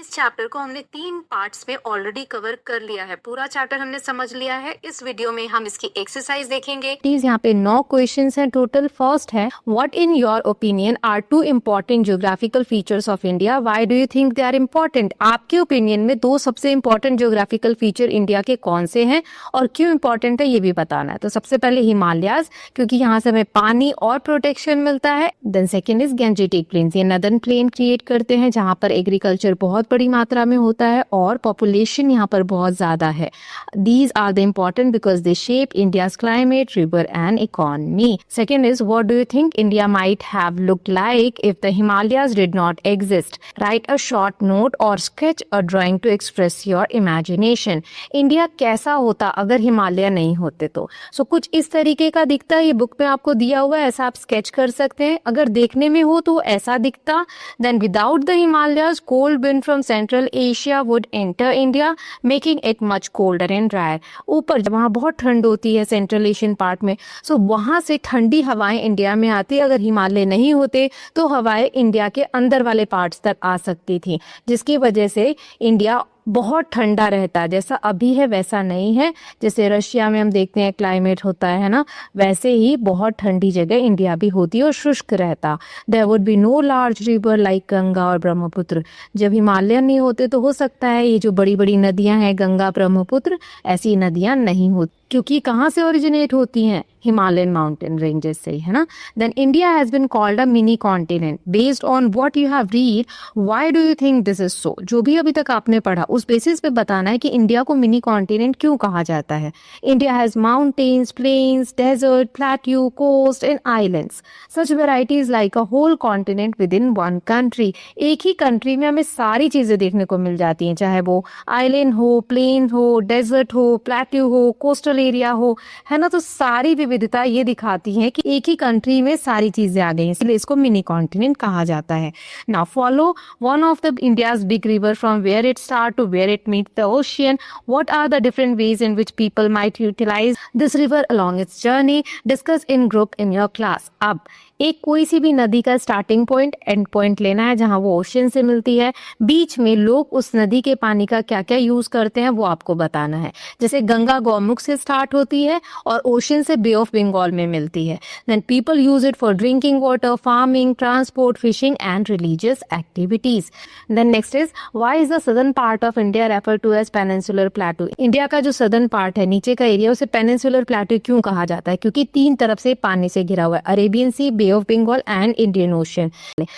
इस चैप्टर को हमने 3 पार्ट्स में ऑलरेडी कवर कर लिया है। पूरा चैप्टर हमने समझ लिया है। इस वीडियो में हम इसकी एक्सरसाइज देखेंगे। प्लीज यहाँ पे 9 क्वेश्चंस हैं टोटल। फर्स्ट है, what in your opinion are 2 important geographical features of India, why do you think they are important. आपके ओपिनियन में 2 सबसे इम्पोर्टेंट ज्योग्राफिकल फीचर इंडिया के कौन से हैं और क्यों इम्पोर्टेंट है ये भी बताना है। तो सबसे पहले हिमालयाज, क्योंकि यहाँ से हमें पानी और प्रोटेक्शन मिलता है। Then second is Gangetic plains, ये नदर्न प्लेन क्रिएट करते हैं जहाँ पर एग्रीकल्चर बहुत बड़ी मात्रा में होता है और पॉपुलेशन यहाँ पर बहुत ज्यादा है। These are the important because they shape India's climate, river and economy. Second is, what do you think India might have looked like if the Himalayas did not exist? Write a short note or sketch a drawing to express your imagination. India कैसा होता अगर हिमालय नहीं होते तो। कुछ इस तरीके का दिखता है, ये बुक में आपको दिया हुआ है, ऐसा आप स्केच कर सकते हैं। अगर देखने में हो तो ऐसा दिखता। Then without the Himalayas, cold wind from Central Asia would enter India, making it much colder and drier. ऊपर वहाँ बहुत ठंड होती है सेंट्रल एशियन पार्ट में, वहाँ से ठंडी हवाएं इंडिया में आती। अगर हिमालय नहीं होते तो हवाएं इंडिया के अंदर वाले पार्ट्स तक आ सकती थी, जिसकी वजह से इंडिया बहुत ठंडा रहता है। जैसा अभी है वैसा नहीं है। जैसे रशिया में हम देखते हैं क्लाइमेट होता है ना, वैसे ही बहुत ठंडी जगह इंडिया भी होती है और शुष्क रहता। There would be no large river like Ganga और ब्रह्मपुत्र। जब हिमालय नहीं होते तो हो सकता है ये जो बड़ी बड़ी नदियां हैं गंगा ब्रह्मपुत्र, ऐसी नदियां नहीं होती, क्योंकि कहाँ से ओरिजिनेट होती हैं, हिमालयन माउंटेन रेंजेस से, है ना। Then India has been called a mini continent based on what you have read, why do you think this is so. जो भी अभी तक आपने पढ़ा उस बेसिस पे बताना है कि इंडिया को मिनी कॉन्टिनेंट क्यों कहा जाता है। India has mountains, plains, desert, plateau, coast and islands, such varieties like a whole continent within one country. एक ही कंट्री में हमें सारी चीजें देखने को मिल जाती हैं, चाहे वो आइलैंड हो, प्लेन हो, डेजर्ट हो, प्लेट्यू हो, कोस्टल एरिया हो, है ना। तो सारी विविधता ये दिखाती है कि एक ही कंट्री में सारी चीजें आ गई, इसलिए इसको मिनी कॉन्टिनेंट कहा जाता है। Now follow one of the India's big river from where it start to where it meet the ocean. What are the different ways in which people might utilise this river along its journey, discuss in group in your class. अब एक कोई सी भी नदी का starting point and point लेना है जहां वो ओशियन से मिलती है। बीच में लोग उस नदी के पानी का क्या क्या यूज करते हैं वो आपको बताना है। जैसे गंगा गौमुख से स्टार्ट होती है और ओशियन से बे ऑफ बंगाल में मिलती है। Then people use it for drinking water, farming, transport, fishing and religious activities. Then next is, why is the southern part of India refer to as peninsular plateau. India का जो southern part है, नीचे का area, उसे peninsular प्लेटू क्यों कहा जाता है, क्योंकि 3 तरफ से पानी से घिरा हुआ है, Arabian sea, bay of Bengal and Indian Ocean.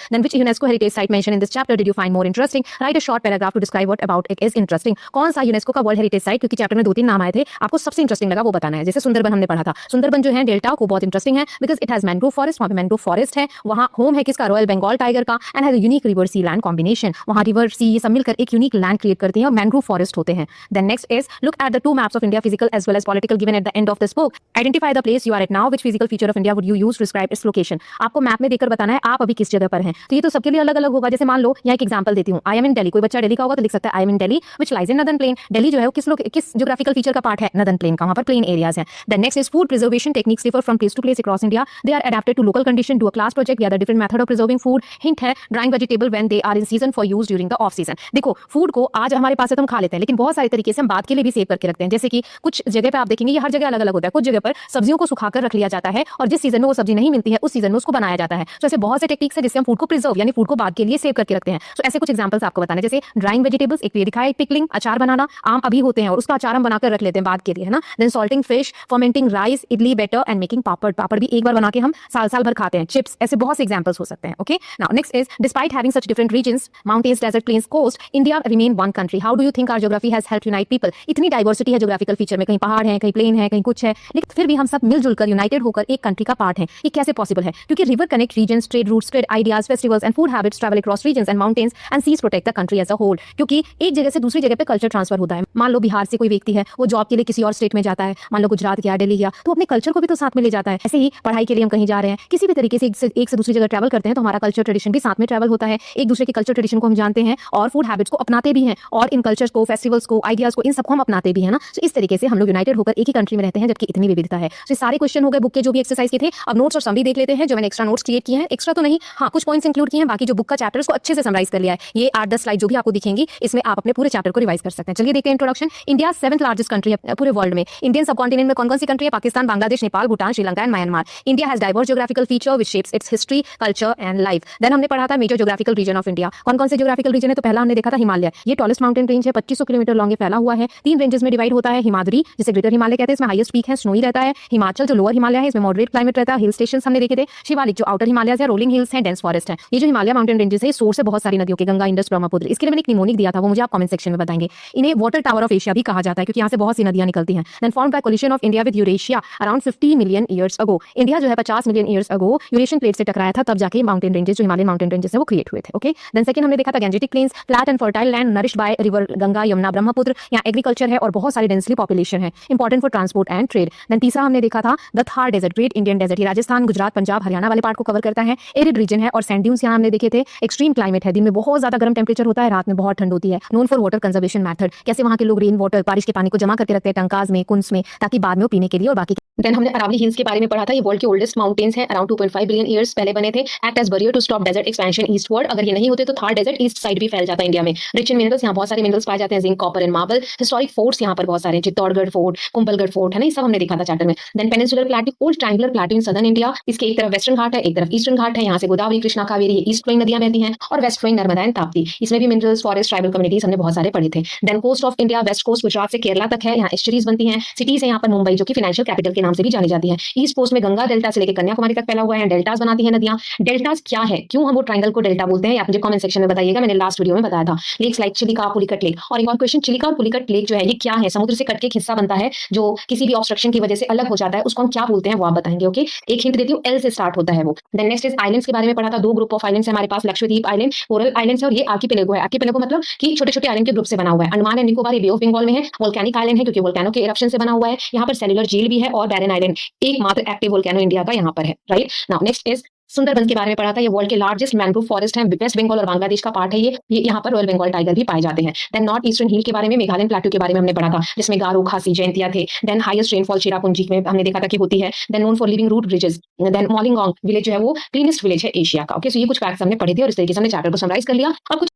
Then which UNESCO heritage site mentioned in this chapter did you find more interesting? Write a short paragraph to describe what about it is interesting. कौन सा UNESCO का world heritage site, क्योंकि chapter में 2-3 नाम आए थे, आपको सबसे इंटरेस्टिंग लगा वो बताना है। जैसे सुंदरबन हमने पढ़ा था, सुंदरबन जो है डेल्टा को बहुत इंटरेस्टिंग है because it has mangrove forest, वहाँ पे मैंग्रोव फॉरेस्ट है, वहाँ होम है किसका, रॉयल बंगाल टाइगर का, and has a unique river sea land combination. वहाँ रिवर सी ये सब मिलकर एक यूनिक लैंड क्रिएट करते हैं और मैंग्रोव फॉरेस्ट होते हैं। Then next is, look at the 2 maps of India, physical as well as political, given at the end of this book. Identify the place you are at now. Which physical feature of India would you use to describe its location? आपको map में देखकर बताना है आप अभी किस जगह पर हैं। तो ये तो सबके लिए अलग अलग होगा। जैसे मान लो यहाँ एक एग्जांपल देती हूँ, आई एम इन दिल्ली। कोई बच्चा दिल्ली का होगा तो लिख सकता है I am in Delhi which lies in northern plain. Delhi जो है वो किस ज्योग्राफिकल फीचर का पार्ट है, नदर्न प्लेन का, वहाँ पर प्लेन एरियाज हैं। Then next is, food preservation techniques differ from place to place across India, they are adapted to local condition, do a class project, we are the different method of preserving food. Hint है, drying vegetable when they are in season for use during the off season. देखो food को आज हमारे पास है तो हम खा लेते हैं, लेकिन बहुत सारे तरीके से हम बाद के लिए भी सेव करके रखते हैं। जैसे कि कुछ जगह पे आप देखेंगे ये हर जगह अलग अलग होता है, कुछ जगह पर सब्जियों को सुखाकर रख लिया जाता है और जिस सीजन में वो सब्जी नहीं मिलती है उस सीजन में उसको बनाया जाता है। तो ऐसे बहुत से टेक्निक्स है जिससे हम फूड को प्रिजर्व यानी फूड को बाद के लिए सेव करके रखते हैं। तो ऐसे कुछ एग्जांपल्स आपको बताने, जैसे ड्राइंग वेजिटेबल्स एक दिखाया, पिकलिंग अचार बनाना, आम अभी होते हैं और उसका अचार हम बनाकर रख लेते हैं बाद के लिए, है ना। Then salting fish, fermenting rice, idli batter and making papad. Papad भी एक बार बना के हम साल भर खाते हैं। चिप्स, ऐसे बहुत से एग्जांपल्स हो सकते हैं। Okay, now next is, despite having such different regions, mountains, desert, plains, coast, India remain one country. How do you think our geography has helped unite people. इतनी डाइवर्सिटी है ज्योग्राफिकल फीचर में, कहीं पहाड़ है, कहीं प्लेन है, कहीं कुछ है, लेकिन फिर भी हम सब मिलजुल कर यूनाइटेड होकर एक कंट्री का पार्ट है। ये कैसे पॉसिबल है, क्योंकि river connect regions, trade routes, trade ideas, festivals and food habits travel across regions and mountains and seas protect the country as a whole. क्योंकि एक जगह से दूसरी जगह पे कल्चर ट्रांसफर होता है। मान लो बिहार से कोई व्यक्ति है, वो जॉब के लिए किसी और स्टेट में जाता है, मान लो गुजरात गया, दिल्ली गया, तो अपने कल्चर को भी तो साथ में ले जाता है। ऐसे ही पढ़ाई के लिए हम कहीं जा रहे हैं, किसी भी तरीके से एक से दूसरी जगह ट्रैवल करते हैं तो हमारा कल्चर ट्रेडिशन भी साथ में ट्रैवल होता है। एक दूसरे के कल्चर ट्रेडिशन को हम जानते हैं और फूड हैबिट्स को अपनाते भी हैं और इन कल्चर्स को, फेस्टिवल्स को, आइडियाज को, इन सबको हम अपनाते भी है ना। तो इस तरीके से हम लोग यूनाइटेड होकर एक ही कंट्री में रहते हैं जबकि इतनी विविधता है। तो सारे क्वेश्चन हो गए बुक के जो भी एक्सरसाइज के थे। अब नोट्स और समरी देख लेते हैं। जो मैंने एक्स्ट्रा नोट्स क्रिएट किए हैं, एक्स्ट्रा तो नहीं, हाँ कुछ पॉइंट्स इंक्लूड किए हैं, बाकी जो बुक का चैप्टर उसको अच्छे से समराइज कर लिया है। ये 8-10 स्लाइड जो भी आपको दिखेंगी, इसमें आप अपने पूरे चैप्टर को रिवाइज कर सकते हैं। चलिए देखते हैं introduction. India 7th largest country है पूरे वर्ल्ड में। इंडियन सब कॉन्टिनेंट में कौन कौन सी कंट्री है? Pakistan, Bangladesh, Nepal, Bhutan, Sri Lanka and Myanmar. India has diverse geographical feature which shapes its history, culture and life. Then हमने पढ़ा था major geographical region of India. कौन कौन से ज्योग्राफिकल रीजन है? तो पहला हमने देखा था हिमालय, ये टॉलेस्ट माउंटेन रेंज है, 2500 किलोमीटर लॉन्ग फैला हुआ है, 3 रेंजेस में डिवाइड होता है। हिमाद्री जिसे ग्रेटर हिमालय कहते हैं, इसमें हाईएस्ट पीक है, स्नोई रहता है। हिमाचल जो लोअर हिमालय है, इसमें मॉडरेट क्लाइमेट रहता है, हिल स्टेशन हमने देखे थे। शिवालिक जो आउटर हिमालय है, रोलिंग हिल्स है, डेंस फॉरेस्ट है। ये जो हिमालय माउंटेन रेंजेस है, सोर्स है बहुत सारी नदियों के, गंगा, इंडस, ब्रह्मपुत्र। इसके लिए मैंने एक निमोनिक दिया था, वो मुझे आप कमेंट सेक्शन में बताएंगे। इन्हें वाटर टावर ऑफ एशिया भी कहा जाता है क्योंकि यहाँ से बहुत सी नदियां निकलती हैं। Then formed by collision of India with Eurasia around 50 million years ago. India जो है 50 million years ago Eurasian plate से टकराया था, तब जाके माउंटेन रेंजेस जो हिमालयन माउंटेन रेंजेस है वो क्रिएट हुए थे। ओके, देन सेकंड हमने देखा था Gangetic plains, flat and fertile land nourished by river Ganga, Yamuna, Brahmaputra. यहाँ एग्रीकल्चर है और बहुत सारी डेंसली पॉपुलेशन है, important for transport and trade. Then तीसरा हमने देखा था the Thar desert, great Indian desert. ये राजस्थान, गुजरात, पंजाब, हरियाणा वाले पार्ट को कवर करता है। एरिड रीजन है और सैंड ड्यून्स यहाँ हमने देखे थे। एक्सट्रीम क्लाइमेट है, दिन में बहुत ज्यादा गर्म टेम्परेचर होता है, रात में बहुत ठंड होती है। Known for water conservation method, कैसे वहाँ के लोग रेन वाटर, बारिश के पानी को जमा करके रखते हैं टंकाज में, कुंस में, ताकि बाद में वो पीने के लिए और बाकी। देन हमने अरावली हिल्स के बारे में पढ़ा था। ये वर्ल्ड के ओल्डेस्ट माउंटेन्स हैं, अराउंड 2.5 बिलियन ईयर्स पहले बने थे। Act as barrier to stop desert expansion eastward. अगर ये नहीं होते तो थार डेजर्ट ईस्ट साइड भी फैल जाता है इंडिया में। रिच इन मिनरल्स, यहाँ बहुत सारे मिनरल्स पाए जाते हैं, zinc, copper and marble. Historic forts यहाँ पर बहुत सारे, चित्तौड़गढ़ फोर्ट, कुंभलगढ़ फोर्ट है ना, ये सब हमने देखा था चैप्टर में। Then peninsular plateau, old triangular plateau in southern India. इसके एक तरफ वेस्टर्न घाट है, एक तरफ ईस्टर्न घाट है। यहाँ से गोदावरी, कृष्णा, कावेरी, ये ईस्ट फ्लोइंग नदियां बहती हैं, और west flowing Narmada and Tapti. इसमें भी मिनरल्स, फॉरेस्ट, ट्राइबल कम्युनिटीज हमने बहुत सारे पढ़े थे। Then coast of India, west coast Gujarat से केरला तक है, यहाँ एस्चुरीज बनती हैं। सिटीज है यहाँ पर मुंबई जो कि फाइनेंशियल कैपिटल के नाम से भी जानी जाती है। ईस्ट कोस्ट में गंगा डेल्टा से लेकर कन्याकुमारी तक फैला हुआ है, डेल्टास बनाती है नदियां। डेल्टास क्या है, क्यों हम वो ट्रायंगल को डेल्टा बोलते हैं, आप मुझे कमेंट सेक्शन में बताइएगा, मैंने लास्ट वीडियो में बताया था। Lakes like Chilika, Pulicat lake. और एक और क्वेश्चन, चिलिका और पुलिकट लेक जो है ये क्या है? समुद्र से कट के एक हिस्सा बनता है जो किसी भी ऑब्स्ट्रक्शन की वजह से अलग हो जाता है, उसको हम क्या बोलते हैं वो आप बताएंगे। ओके, एक हिंट देती हूँ, एल से स्टार्ट होता है वो। देन नेक्स्ट इज आइलैंड्स के बारे में पढ़ा था। 2 ग्रुप ऑफ आइलैंड्स है हमारे पास, लक्षद्वीप आइलैंड, कोरल आइलैंड्स है, और ये आर्किपेलागो है। आर्किपेलागो मतलब कि छोटे छोटे आइलैंड के ग्रुप से बना हुआ है। अंडमान एंड निकोबार ये बे ऑफ बंगाल में है। वोल्केनिक आइलैंड है क्योंकि वोल्केनो के इरप्शन से बना हुआ है। यहाँ पर सेलुलर झील भी है, और बैरन आइलैंड एकमात्र एक्टिव वोल्केनो इंडिया का यहाँ पर है। Right now next is Sundarban के बारे में पढ़ा था। ये वर्ल्ड के लार्जेस्ट मैंग्रोव फॉरेस्ट है, वेस्ट बंगाल और बांग्लादेश का पार्ट है ये यहाँ पर रॉयल बंगाल टाइगर भी पाए जाते हैं। देन नॉर्थ ईस्टर्न हिल के बारे में, मेघालय प्लेटू के बारे में हमने पढ़ा था, जिसमें गारो, खासी, जयंतिया थे। देन हाईएस्ट रेनफॉल चिरापुंजी में हमने देखा था कि होती है। Then known for living root bridges. Then Mawlynnong village जो है वो क्लीनेस्ट विलेज है एशिया का। ओके, सो ये कुछ फैक्ट्स हमने पढ़े थे और इस तरीके से हमने चैप्टर को समराइज कर लिया। अब कुछ